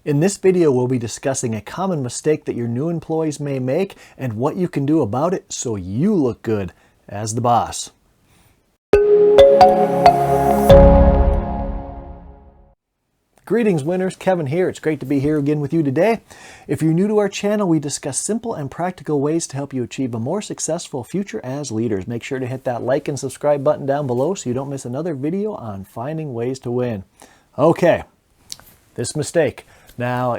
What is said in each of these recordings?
In this video, we'll be discussing a common mistake that your new employees may make and what you can do about it so you look good as the boss. Greetings winners, Kevin here. It's great to be here again with you today. If you're new to our channel, we discuss simple and practical ways to help you achieve a more successful future as leaders. Make sure to hit that like and subscribe button down below so you don't miss another video on finding ways to win. Okay, this mistake. Now,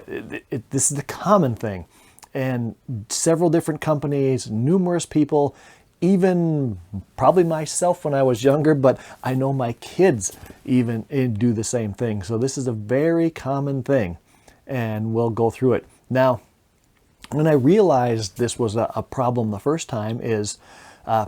this is a common thing, and several different companies, numerous people, even probably myself when I was younger, but I know my kids even do the same thing. So this is a very common thing, and we'll go through it. Now, when I realized this was a problem the first time is, had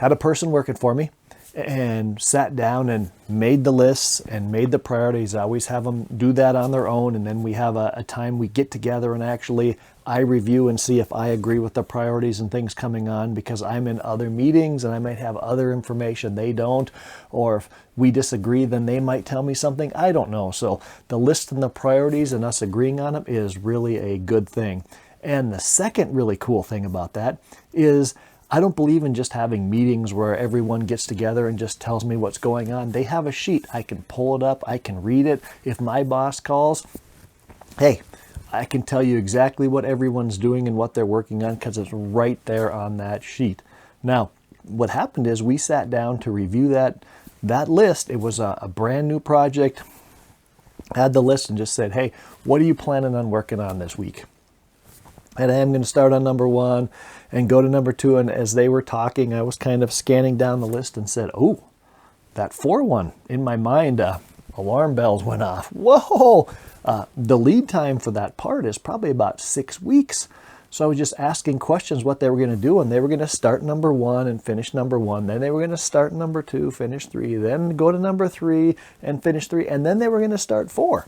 a person working for me, and sat down and made the lists and made the priorities. I always have them do that on their own, and then we have a time we get together and actually I review and see if I agree with the priorities and things coming on, because I'm in other meetings and I might have other information they don't, or if we disagree then they might tell me something I don't know. So the list and the priorities and us agreeing on them is really a good thing. And the second really cool thing about that is I don't believe in just having meetings where everyone gets together and just tells me what's going on. They have a sheet. I can pull it up. I can read it. If my boss calls, hey, I can tell you exactly what everyone's doing and what they're working on because it's right there on that sheet. Now, what happened is we sat down to review that list. It was a brand new project. Had the list and just said, hey, what are you planning on working on this week? And I am going to start on number 1 and go to number 2. And as they were talking, I was kind of scanning down the list and said, oh, that 4 one. In my mind, alarm bells went off. Whoa! The lead time for that part is probably about 6 weeks. So I was just asking questions what they were going to do. And they were going to start number 1 and finish number 1. Then they were going to start number 2, finish 3. Then go to number 3 and finish 3. And then they were going to start 4.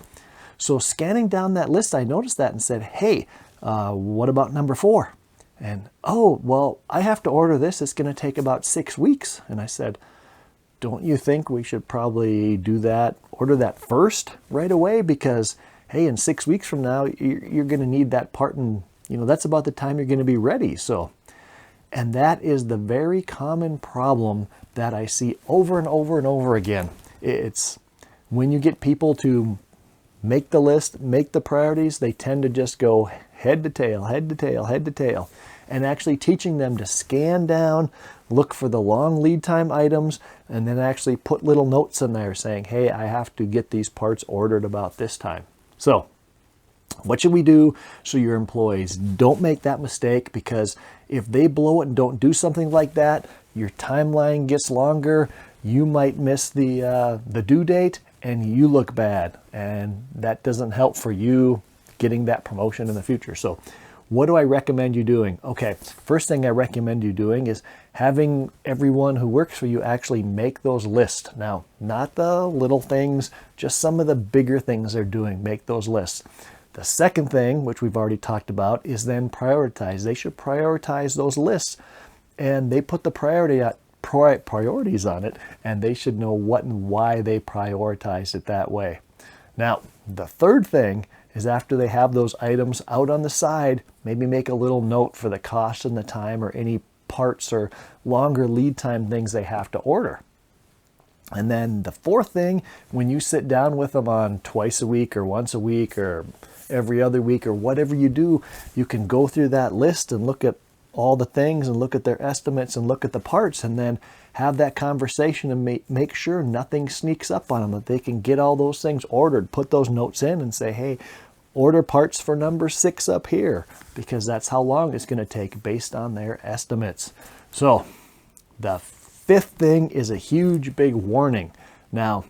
So scanning down that list, I noticed that and said, hey, what about number 4? And, oh, well, I have to order this. It's going to take about 6 weeks. And I said, don't you think we should probably do that, order that first right away? Because, hey, in 6 weeks from now, you're going to need that part, and, that's about the time you're going to be ready. So, and that is the very common problem that I see over and over and over again. It's when you get people to make the list, make the priorities, they tend to just go head to tail, head to tail, head to tail. And actually teaching them to scan down, look for the long lead time items, and then actually put little notes in there saying, hey, I have to get these parts ordered about this time. So what should we do so your employees don't make that mistake? Because if they blow it and don't do something like that, your timeline gets longer, you might miss the due date, and you look bad, and that doesn't help for you getting that promotion in the future. So what do I recommend you doing? Okay, first thing I recommend you doing is having everyone who works for you actually make those lists. Now, not the little things, just some of the bigger things they're doing, make those lists. The second thing, which we've already talked about, is then prioritize. They should prioritize those lists, and they put the priorities on it, and they should know what and why they prioritize it that way. Now, the third thing is after they have those items out on the side, maybe make a little note for the cost and the time or any parts or longer lead time things they have to order. And then the fourth thing, when you sit down with them on twice a week or once a week or every other week or whatever you do, you can go through that list and look at all the things and look at their estimates and look at the parts, and then have that conversation and make sure nothing sneaks up on them, that they can get all those things ordered. Put those notes in and say, hey, order parts for number 6 up here, because that's how long it's going to take based on their estimates. So the fifth thing is a huge big warning. Now,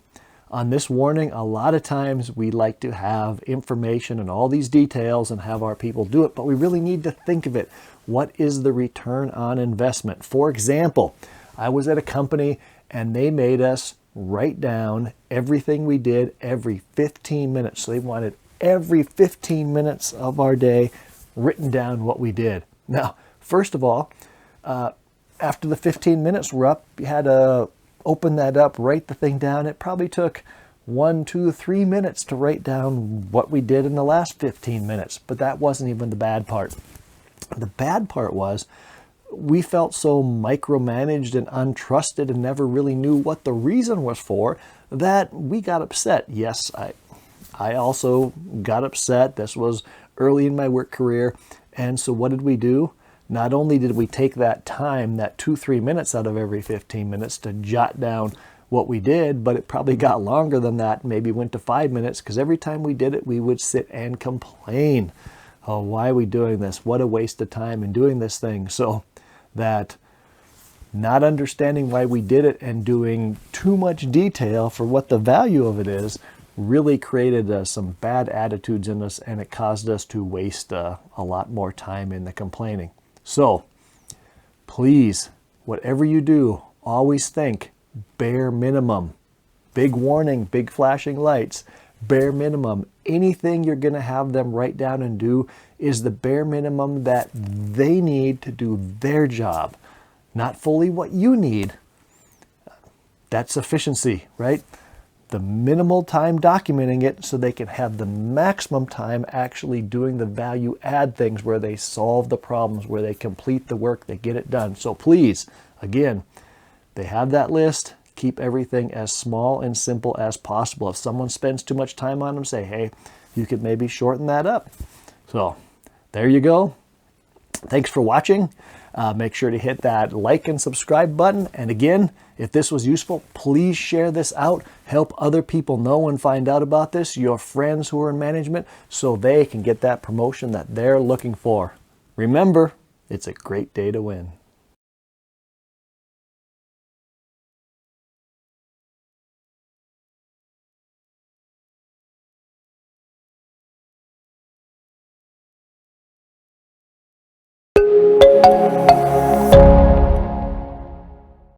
on this warning, a lot of times we like to have information and all these details and have our people do it, but we really need to think of it. What is the return on investment? For example, I was at a company and they made us write down everything we did every 15 minutes. So they wanted every 15 minutes of our day written down what we did. Now, first of all, after the 15 minutes were up, you had to open that up, write the thing down. It probably took 1, 2, 3 minutes to write down what we did in the last 15 minutes. But that wasn't even the bad part. The bad part was we felt so micromanaged and untrusted and never really knew what the reason was for that we got upset. Yes, I also got upset. This was early in my work career. And so what did we do? Not only did we take that time, that 2-3 minutes out of every 15 minutes to jot down what we did, but it probably got longer than that, maybe went to 5 minutes, because every time we did it, we would sit and complain. Oh, why are we doing this? What a waste of time in doing this thing. So that not understanding why we did it and doing too much detail for what the value of it is really created some bad attitudes in us, and it caused us to waste a lot more time in the complaining. So please, whatever you do, always think bare minimum. Big warning, big flashing lights, bare minimum. Anything you're going to have them write down and do is the bare minimum that they need to do their job, not fully what you need. That's efficiency, right? The minimal time documenting it so they can have the maximum time actually doing the value add things where they solve the problems, where they complete the work, they get it done. So please, again, they have that list. Keep everything as small and simple as possible. If someone spends too much time on them, say, hey, you could maybe shorten that up. So there you go. Thanks for watching. Make sure to hit that like and subscribe button. And again, if this was useful, please share this out. Help other people know and find out about this, your friends who are in management, so they can get that promotion that they're looking for. Remember, it's a great day to win.